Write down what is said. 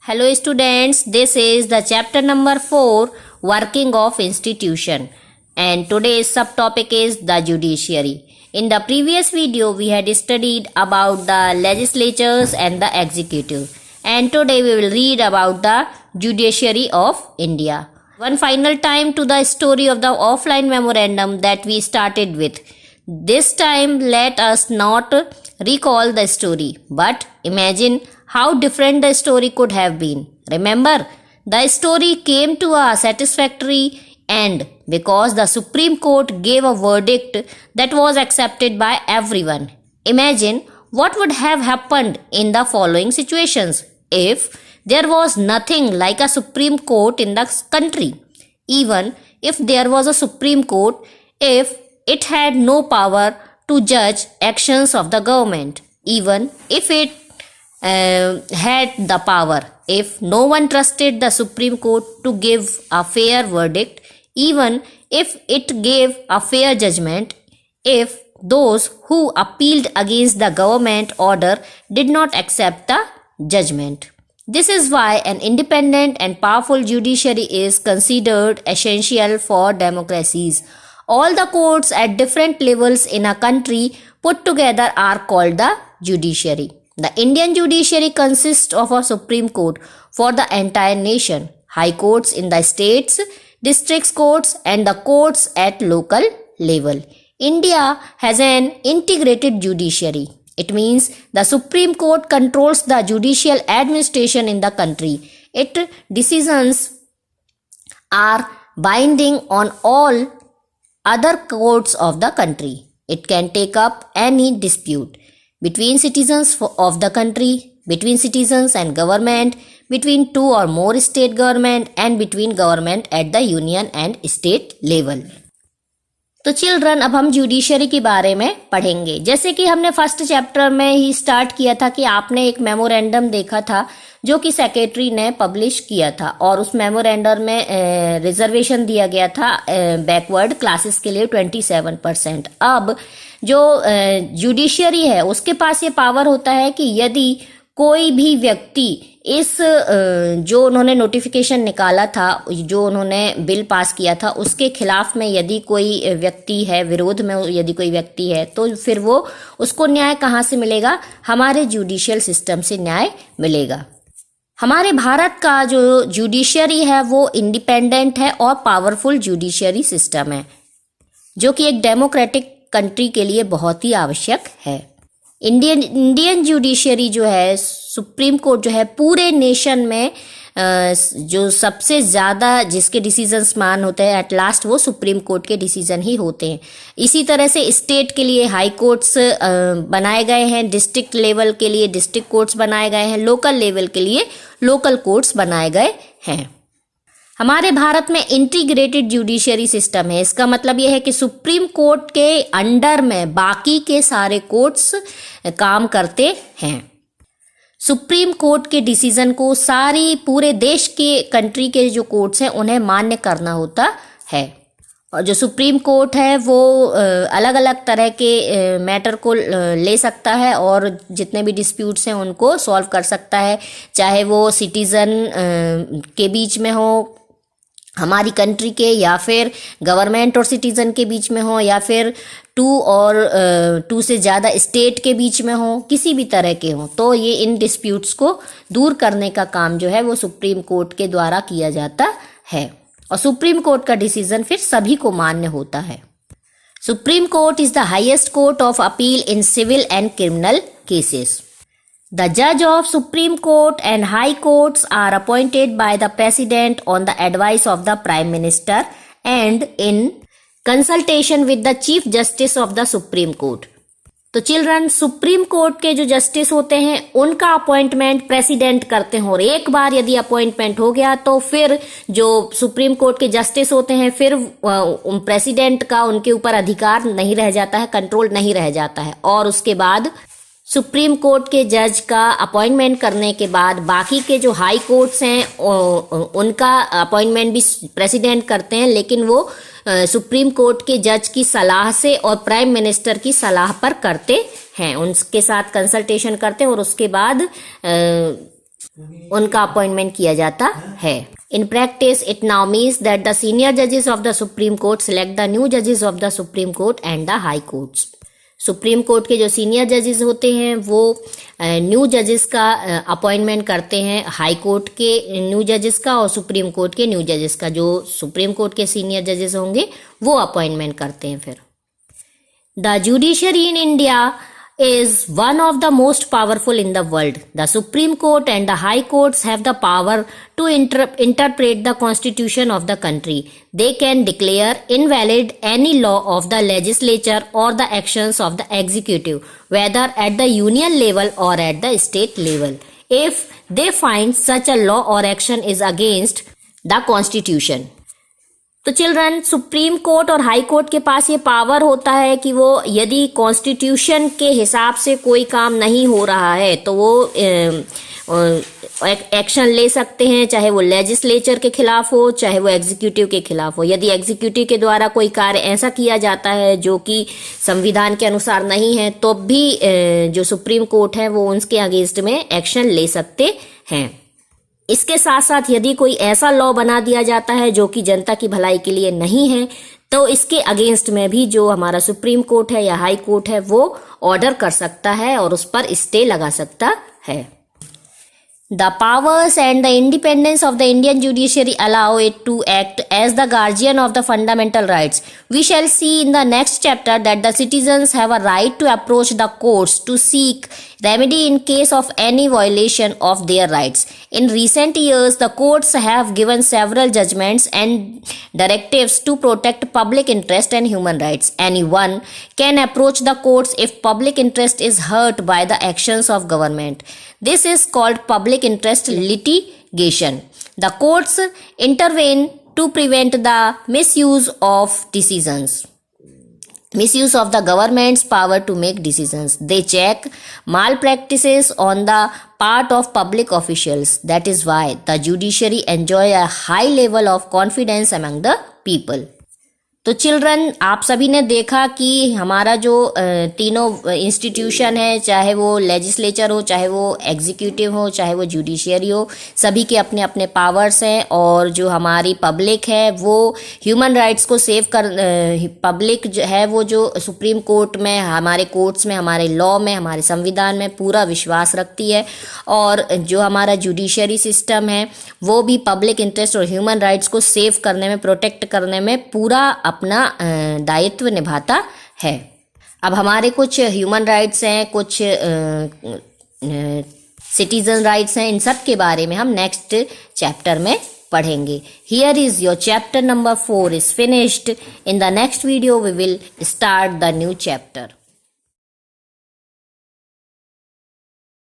Hello students, this is the chapter number 4, Working of Institution, and today's subtopic is the judiciary. In the previous video, we had studied about the legislatures and the executive, and today we will read about the judiciary of India. One final time to the story of the offline memorandum that we started with. This time, let us not recall the story, but imagine how different the story could have been. Remember, the story came to a satisfactory end because the Supreme Court gave a verdict that was accepted by everyone. Imagine what would have happened in the following situations if there was nothing like a Supreme Court in the country. Even if there was a Supreme Court, if it had no power to judge actions of the government, even if it had the power, if no one trusted the Supreme Court to give a fair verdict, even if it gave a fair judgment, if those who appealed against the government order did not accept the judgment. This is why an independent and powerful judiciary is considered essential for democracies. All the courts at different levels in a country put together are called the judiciary. The Indian judiciary consists of a Supreme Court for the entire nation, high courts in the states, district courts, and the courts at local level. India has an integrated judiciary. It means the Supreme Court controls the judicial administration in the country. Its decisions are binding on all other courts of the country. It can take up any dispute between citizens of the country, between citizens and government, between two or more state government, and between government at the union and state level. तो children, अब हम judiciary के बारे में पढ़ेंगे. जैसे कि हमने फर्स्ट चैप्टर में ही स्टार्ट किया था कि आपने एक मेमोरेंडम देखा था जो कि सेक्रेटरी ने पब्लिश किया था, और उस मेमोरेंडम में रिजर्वेशन दिया गया था बैकवर्ड क्लासेस के लिए 27%. अब जो जुडिशरी है उसके पास ये पावर होता है कि यदि कोई भी व्यक्ति इस जो उन्होंने नोटिफिकेशन निकाला था, जो उन्होंने बिल पास किया था, उसके खिलाफ में यदि कोई व्यक्ति है, विरोध में यदि कोई व्यक्ति है, तो फिर वो उसको न्याय कहाँ से मिलेगा? हमारे जुडिशियल सिस्टम से न्याय मिलेगा. हमारे भारत का जो जुडिशरी है वो इंडिपेंडेंट है और पावरफुल जुडिशरी सिस्टम है, जो कि एक डेमोक्रेटिक कंट्री के लिए बहुत ही आवश्यक है. इंडियन जुडिशरी जो है, सुप्रीम कोर्ट जो है, पूरे नेशन में जो सबसे ज़्यादा जिसके डिसीजंस मान होते हैं एट लास्ट वो सुप्रीम कोर्ट के डिसीजन ही होते हैं. इसी तरह से स्टेट के लिए हाई कोर्ट्स बनाए गए हैं, डिस्ट्रिक्ट लेवल के लिए डिस्ट्रिक्ट कोर्ट्स बनाए गए हैं, लोकल लेवल के लिए लोकल कोर्ट्स बनाए गए हैं. हमारे भारत में इंटीग्रेटेड जुडिशरी सिस्टम है. इसका मतलब यह है कि सुप्रीम कोर्ट के अंडर में बाकी के सारे कोर्ट्स काम करते हैं. सुप्रीम कोर्ट के डिसीजन को सारी पूरे देश के कंट्री के जो कोर्ट्स हैं उन्हें मान्य करना होता है. और जो सुप्रीम कोर्ट है वो अलग अलग तरह के मैटर को ले सकता है और जितने भी डिस्प्यूट्स हैं उनको सॉल्व कर सकता है, चाहे वो सिटीज़न के बीच में हो हमारी कंट्री के, या फिर गवर्नमेंट और सिटीजन के बीच में हो, या फिर टू से ज़्यादा स्टेट के बीच में हो, किसी भी तरह के हो. तो ये इन डिस्प्यूट्स को दूर करने का काम जो है वो सुप्रीम कोर्ट के द्वारा किया जाता है, और सुप्रीम कोर्ट का डिसीजन फिर सभी को मान्य होता है. Supreme court is the highest court of appeal in civil and criminal cases. The judge of Supreme Court and High Courts are appointed by the President on the advice of the Prime Minister and in consultation with the Chief Justice of the Supreme Court. तो children, supreme court के जो justice होते हैं उनका appointment president करते हैं, और एक बार यदि अपॉइंटमेंट हो गया तो फिर जो सुप्रीम कोर्ट के जस्टिस होते हैं फिर प्रेसिडेंट का उनके ऊपर अधिकार नहीं रह जाता है, कंट्रोल नहीं रह जाता है. और उसके बाद सुप्रीम कोर्ट के जज का अपॉइंटमेंट करने के बाद बाकी के जो हाई कोर्ट्स हैं उनका अपॉइंटमेंट भी प्रेसिडेंट करते हैं, लेकिन वो सुप्रीम कोर्ट के जज की सलाह से और प्राइम मिनिस्टर की सलाह पर करते हैं, उनके साथ कंसल्टेशन करते हैं और उसके बाद उनका अपॉइंटमेंट किया जाता है। In practice, it now means that the senior judges of the Supreme Court select the new judges of the Supreme Court and the High Courts. Supreme court के जो सीनियर जजेस होते हैं वो न्यू जजेस का अपॉइंटमेंट करते हैं, हाई कोर्ट के न्यू जजेस का और सुप्रीम कोर्ट के न्यू जजेस का। जो सुप्रीम कोर्ट के सीनियर जजेस होंगे वो अपॉइंटमेंट करते हैं। फिर the judiciary in India is one of the most powerful in the world. The Supreme Court and the High Courts have the power to interpret the constitution of the country. They can declare invalid any law of the legislature or the actions of the executive, whether at the union level or at the state level, if they find such a law or action is against the constitution. तो children, supreme court और high court के पास ये power होता है कि वो यदि constitution के हिसाब से कोई काम नहीं हो रहा है तो वो एक्शन ले सकते हैं, चाहे वो लेजिस्लेचर के खिलाफ हो चाहे वो एग्जीक्यूटिव के खिलाफ हो। यदि एग्जीक्यूटिव के द्वारा कोई कार्य ऐसा किया जाता है जो कि संविधान के अनुसार नहीं है तो भी जो सुप्रीम कोर्ट है वो उसके अगेंस्ट में एक्शन ले सकते हैं। इसके साथ साथ यदि कोई ऐसा लॉ बना दिया जाता है जो कि जनता की भलाई के लिए नहीं है तो इसके अगेंस्ट में भी जो हमारा सुप्रीम कोर्ट है या हाई कोर्ट है वो ऑर्डर कर सकता है और उस पर स्टे लगा सकता है। The powers and the independence of the Indian judiciary allow it to act as the guardian of the fundamental rights. We shall see in the next chapter that the citizens have a right to approach the courts to seek remedy in case of any violation of their rights. In recent years, the courts have given several judgments and directives to protect public interest and human rights. Anyone can approach the courts if public interest is hurt by the actions of government. This is called public interest litigation. The courts intervene to prevent the misuse of the government's power to make decisions. They check malpractices on the part of public officials. That is why the judiciary enjoy a high level of confidence among the people. तो children, आप सभी ने देखा कि हमारा जो तीनों institution है, चाहे वो लेजिस्लेचर हो चाहे वो एग्जीक्यूटिव हो चाहे वो जुडिशियरी हो, सभी के अपने अपने पावर्स हैं और जो हमारी पब्लिक है वो ह्यूमन राइट्स को सेव कर पब्लिक जो है वो जो सुप्रीम कोर्ट में, हमारे कोर्ट्स में, हमारे लॉ में, हमारे संविधान में पूरा विश्वास रखती है और जो हमारा जुडिशियरी सिस्टम है वो भी पब्लिक इंटरेस्ट और ह्यूमन राइट्स को सेव करने में, प्रोटेक्ट करने में पूरा अपना दायित्व निभाता है। अब हमारे कुछ ह्यूमन राइट्स हैं, कुछ सिटीजन राइट्स हैं, इन सब के बारे में हम नेक्स्ट चैप्टर में पढ़ेंगे। Here is your chapter number 4 is finished. In the next video we will start the new chapter.